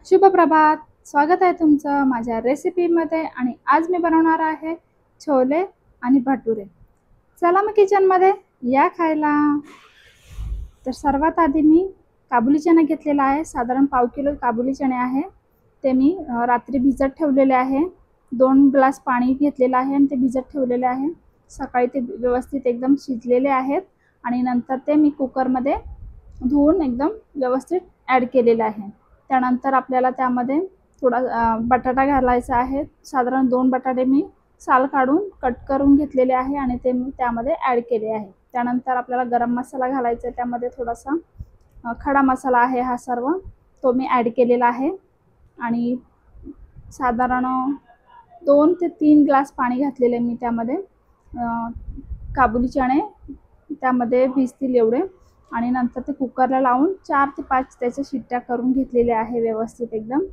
शुभ प्रभात. स्वागत आहे तुमचं माझ्या रेसिपीमध्ये आणि आज मी बनवणार आहे छोले आणि भटुरे. चला मग किचनमध्ये या खायला. तर सर्वात आधी मी काबुली चणे घेतलेला आहे. साधारण पाव किलो काबुली चणे आहे. ते मी रात्री भिजत ठेवलेले आहे. 2 ग्लास पाणी घेतलेलं आहे आणि ते भिजत ठेवलेले आहे. सकाळी ते व्यवस्थित एकदम शिजलेले आहेत आणि नंतर ते मी कुकरमध्ये धुवून एकदम व्यवस्थित ॲड केलेलं आहे. त्यानंतर आपल्याला त्यामध्ये थोडा बटाटा घालायचा आहे. साधारण 2 बटाटे मी साल काढून कट करून घेतलेले आहे आणि ते मी त्यामध्ये ॲड केले आहे. त्यानंतर आपल्याला गरम मसाला घालायचा आहे. त्यामध्ये थोडासा खडा मसाला आहे हा सर्व तो मी ॲड केलेला आहे आणि साधारण 2 ते 3 ग्लास पाणी घातलेले मी त्यामध्ये. काबुली चणे त्यामध्ये भिजतील एवढे आणि नंतर ते कुकरला लावून 4 ते 5 त्याच्या शिट्ट्या करून घेतलेल्या आहे व्यवस्थित एकदम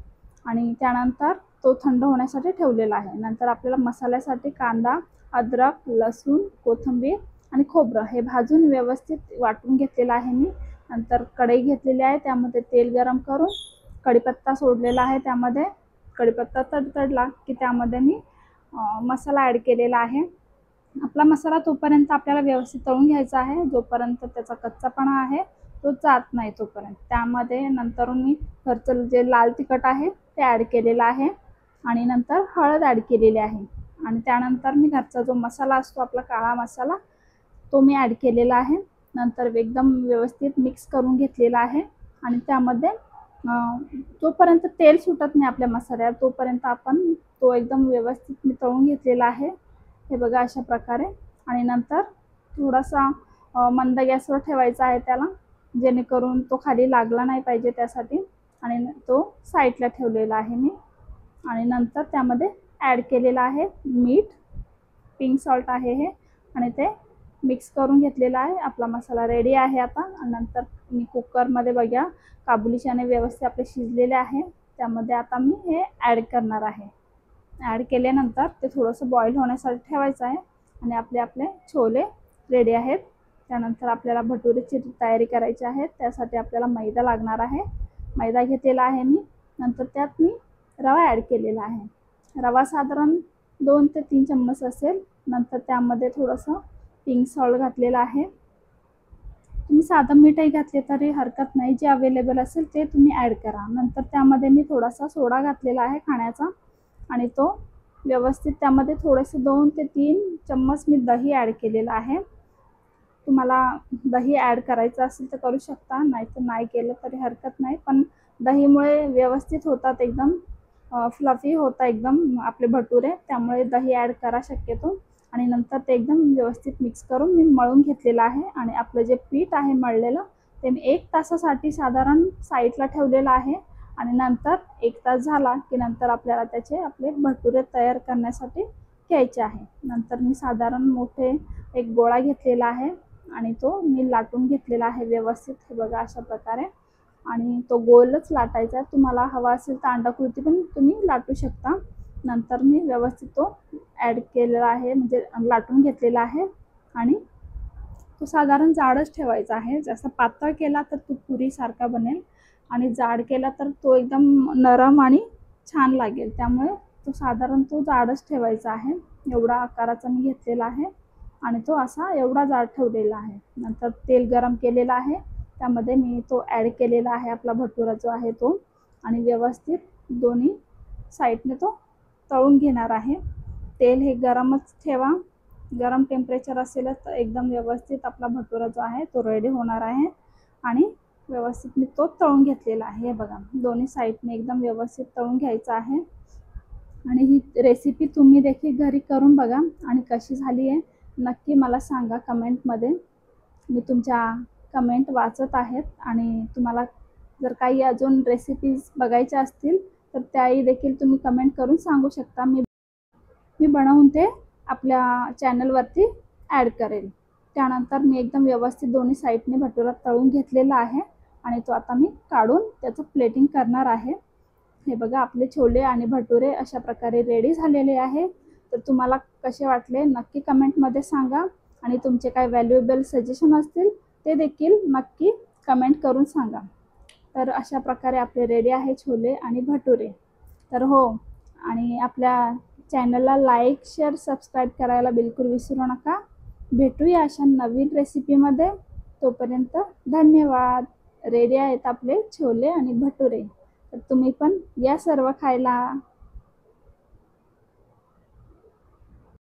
आणि त्यानंतर तो थंड होण्यासाठी ठेवलेला आहे. नंतर आपल्याला मसाल्यासाठी कांदा, अद्रक, लसूण, कोथिंबीर आणि खोबरं हे भाजून व्यवस्थित वाटून घेतलेलं आहे मी. नंतर कढई घेतलेली आहे. त्यामध्ये तेल गरम करून कढीपत्ता सोडलेला आहे. त्यामध्ये कढीपत्ता तडतडला की त्यामध्ये मी मसाला ॲड केलेला आहे. आपला मसाला तोपर्यंत आपल्याला व्यवस्थित तळून घ्यायचा आहे जोपर्यंत त्याचा कच्चापणा आहे तो जात नाही तोपर्यंत. त्यामध्ये नंतरून मी घरचं जे लाल तिखट आहे ते ॲड केलेलं आहे आणि नंतर हळद ॲड केलेली आहे आणि त्यानंतर मी घरचा जो मसाला असतो आपला काळा मसाला तो मी ॲड केलेला आहे. नंतर एकदम व्यवस्थित मिक्स करून घेतलेला आहे आणि त्यामध्ये जोपर्यंत तेल सुटत नाही आपल्या मसाल्याला तोपर्यंत आपण तो एकदम व्यवस्थित मी तळून घेतलेला आहे. हे बघा अशा प्रकारे आणि नंतर थोडासा मंद गॅसवर ठेवायचा आहे त्याला जेणेकरून तो खाली लागला नाही पाहिजे त्यासाठी आणि तो साईडला ठेवलेला आहे मी आणि नंतर त्यामध्ये ॲड केलेला आहे मीठ, पिंक सॉल्ट आहे हे आणि ते मिक्स करून घेतलेला आहे. आपला मसाला रेडी आहे आता. आणि नंतर मी कुकरमध्ये बघा काबुली चणे व्यवस्थित आपले शिजलेले आहे. त्यामध्ये आता मी हे ॲड करणार आहे. ॲड केल्यानंतर ते थोडंसं बॉईल होण्यासाठी ठेवायचं आहे आणि आपले छोले रेडी आहेत. त्यानंतर आपल्याला भटुरेची तयारी करायची आहे. त्यासाठी आपल्याला मैदा लागणार आहे. मैदा घेतलेला आहे मी. नंतर त्यात मी रवा ॲड केलेला आहे. रवा साधारण 2 ते 3 चम्मच असेल. नंतर त्यामध्ये थोडंसं पिंक सॉल्ट घातलेलं आहे. तुम्ही साधं मीठही घातले तरी हरकत नाही. जे अवेलेबल असेल ते तुम्ही ॲड करा. नंतर त्यामध्ये मी थोडासा सोडा घातलेला आहे खाण्याचा आणि तो व्यवस्थित त्यामध्ये थोडेसे 2 ते 3 चम्मच मी दही ॲड केलेलं आहे. तुम्हाला दही ॲड करायचं असेल तर करू शकता, नाहीतर नाही केलं तरी हरकत नाही. पण दहीमुळे व्यवस्थित होतात एकदम फ्लफी होतात एकदम आपले भटुरे. त्यामुळे दही ॲड करा शक्यतो आणि नंतर ते एकदम व्यवस्थित मिक्स करून मी मळून घेतलेलं आहे आणि आपलं जे पीठ आहे मळलेलं ते मी 1 तासासाठी साधारण साईडला ठेवलेलं आहे आणि नंतर 1 तास झाला की नंतर आपल्याला त्याचे आपले भटुरे तयार करण्यासाठी घ्यायचे आहे. नंतर मी साधारण मोठे एक गोळा घेतलेला आहे आणि तो मी लाटून घेतलेला आहे व्यवस्थित. हे बघा अशा प्रकारे आणि तो गोलच लाटायचा आहे. तुम्हाला हवा असेल तर अंडाकृती पण तुम्ही लाटू शकता. नंतर मी व्यवस्थित तो ॲड केलेला आहे म्हणजे लाटून घेतलेला आहे आणि तो साधारण जाडच ठेवायचा आहे. जास्त पातळ केला तर तो पुरीसारखा बनेल आणि जाड केला तर तो एकदम नरम आणि छान लागेल. त्यामुळे तो साधारण तो जाडच ठेवायचा आहे. एवढा आकाराचा मी घेतलेला आहे आणि तो असा एवढा जाड ठेवलेला आहे. नंतर तेल गरम केलेलं आहे. त्यामध्ये मी तो ॲड केलेला आहे आपला भटुरा जो आहे तो आणि व्यवस्थित दोन्ही साईडने तो तळून घेणार आहे. तेल हे गरमच ठेवा. गरम टेम्परेचर असेलच तर एकदम व्यवस्थित आपला भटुरा जो आहे तो रेडी होणार आहे आणि व्यवस्थित मी तो तळून घेतलेला आहे. हे बघा दोन्ही साईडने एकदम व्यवस्थित तळून घ्यायचं आहे आणि ही रेसिपी तुम्ही देखील घरी करून बघा आणि कशी झाली आहे नक्की मला सांगा कमेंटमध्ये. मी तुमच्या कमेंट वाचत आहेत आणि तुम्हाला जर काही अजून रेसिपीज बघायच्या असतील तर त्याही देखील तुम्ही कमेंट करून सांगू शकता. मी बनवून ते आपल्या चॅनलवरती ॲड करेल. त्यानंतर मी एकदम व्यवस्थित दोन्ही साईडने भटुरा तळून घेतलेला आहे आणि तो आता मी काढून त्याचं प्लेटिंग करणार आहे. हे बघा आपले छोले आणि भटुरे अशा प्रकारे रेडी झालेले आहे. तर तुम्हाला कसे वाटले नक्की कमेंटमध्ये सांगा आणि तुमचे काही व्हॅल्युएबल सजेशन असतील ते देखील नक्की कमेंट करून सांगा. तर अशा प्रकारे आपले रेडी आहे छोले आणि भटुरे. तर हो, आणि आपल्या चॅनलला लाईक, शेअर, सबस्क्राईब करायला बिलकुल विसरू नका. भेटूया अशा नवीन रेसिपीमध्ये. तोपर्यंत धन्यवाद. रेडी आहेत आपले छोले आणि भटुरे. तर तुम्ही पण या सर्व खायला.